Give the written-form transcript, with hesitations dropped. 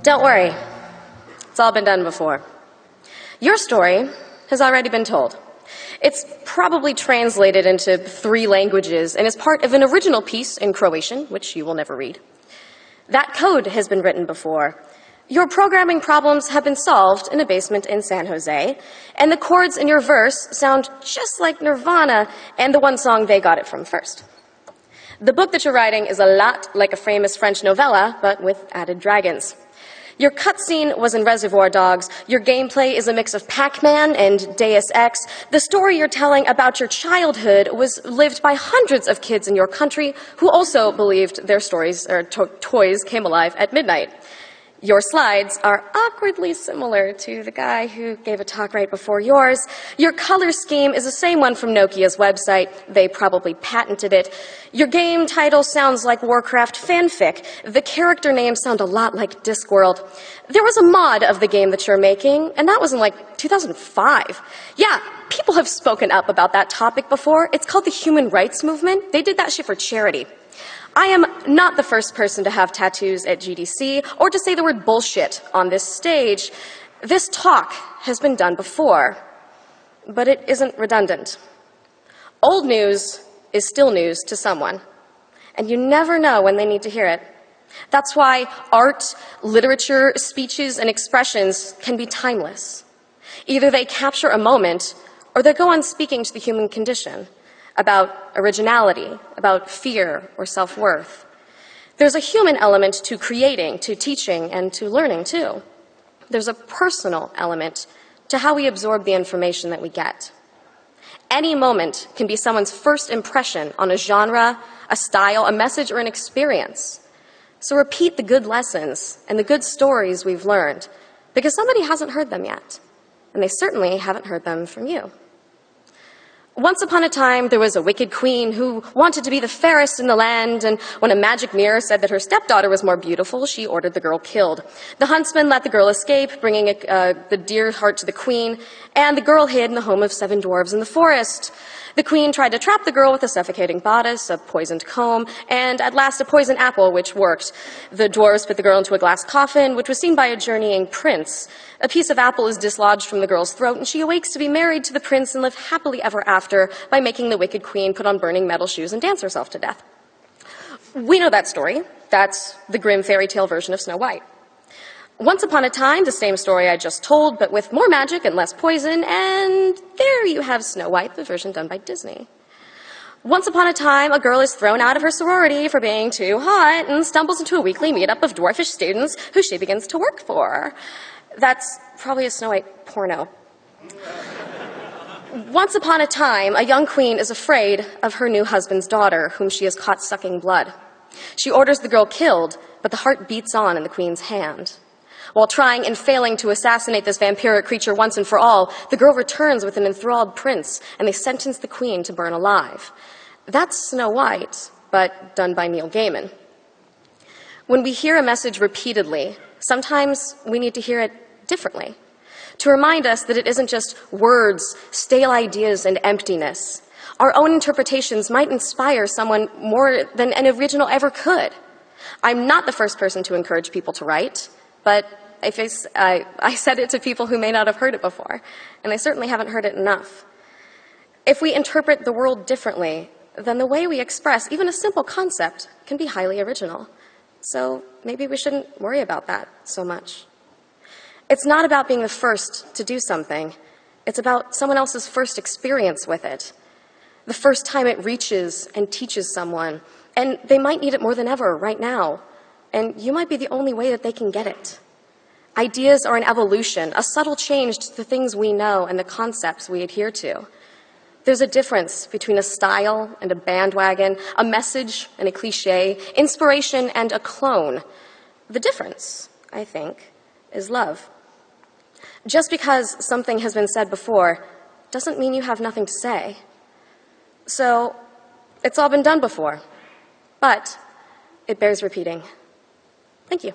Don't worry, it's all been done before. Your story has already been told. It's probably translated into 3 languages and is part of an original piece in Croatian, which you will never read. That code has been written before. Your programming problems have been solved in a basement in San Jose, and the chords in your verse sound just like Nirvana and the one song they got it from first. The book that you're writing is a lot like a famous French novella, but with added dragons. Your cutscene was in Reservoir Dogs. Your gameplay is a mix of Pac-Man and Deus Ex. The story you're telling about your childhood was lived by hundreds of kids in your country who also believed their stories or toys came alive at midnight. Your slides are awkwardly similar to the guy who gave a talk right before yours. Your color scheme is the same one from Nokia's website. They probably patented it. Your game title sounds like Warcraft fanfic. The character names sound a lot like Discworld. There was a mod of the game that you're making, and that was in like 2005. Yeah, people have spoken up about that topic before. It's called the Human Rights Movement. They did that shit for charity. I am not the first person to have tattoos at GDC or to say the word bullshit on this stage. This talk has been done before, but it isn't redundant. Old news is still news to someone, and you never know when they need to hear it. That's why art, literature, speeches, and expressions can be timeless. Either they capture a moment, or they go on speaking to the human condition, about originality, about fear or self-worth. There's a human element to creating, to teaching, and to learning, too. There's a personal element to how we absorb the information that we get. Any moment can be someone's first impression on a genre, a style, a message, or an experience. So repeat the good lessons and the good stories we've learned, because somebody hasn't heard them yet, and they certainly haven't heard them from you. Once upon a time, there was a wicked queen who wanted to be the fairest in the land, and when a magic mirror said that her stepdaughter was more beautiful, she ordered the girl killed. The huntsman let the girl escape, bringing the dear heart to the queen, and the girl hid in the home of 7 dwarves in the forest. The queen tried to trap the girl with a suffocating bodice, a poisoned comb, and at last a poisoned apple, which worked. The dwarves put the girl into a glass coffin, which was seen by a journeying prince. A piece of apple is dislodged from the girl's throat, and she awakes to be married to the prince and live happily ever after by making the wicked queen put on burning metal shoes and dance herself to death. We know that story. That's the grim fairy tale version of Snow White. Once upon a time, the same story I just told, but with more magic and less poison, and there you have Snow White, the version done by Disney. Once upon a time, a girl is thrown out of her sorority for being too hot and stumbles into a weekly meetup of dwarfish students who she begins to work for. That's probably a Snow White porno. Once upon a time, a young queen is afraid of her new husband's daughter, whom she has caught sucking blood. She orders the girl killed, but the heart beats on in the queen's hand. While trying and failing to assassinate this vampiric creature once and for all, the girl returns with an enthralled prince, and they sentence the queen to burn alive. That's Snow White, but done by Neil Gaiman. When we hear a message repeatedly, sometimes we need to hear it differently, to remind us that it isn't just words, stale ideas, and emptiness. Our own interpretations might inspire someone more than an original ever could. I'm not the first person to encourage people to write, but I said it to people who may not have heard it before, and they certainly haven't heard it enough. If we interpret the world differently, then the way we express even a simple concept can be highly original. So maybe we shouldn't worry about that so much. It's not about being the first to do something. It's about someone else's first experience with it, the first time it reaches and teaches someone, and they might need it more than ever right now, and you might be the only way that they can get it. Ideas are an evolution, a subtle change to the things we know and the concepts we adhere to. There's a difference between a style and a bandwagon, a message and a cliche, inspiration and a clone. The difference, I think, is love. Just because something has been said before doesn't mean you have nothing to say. So, it's all been done before, but it bears repeating. Thank you.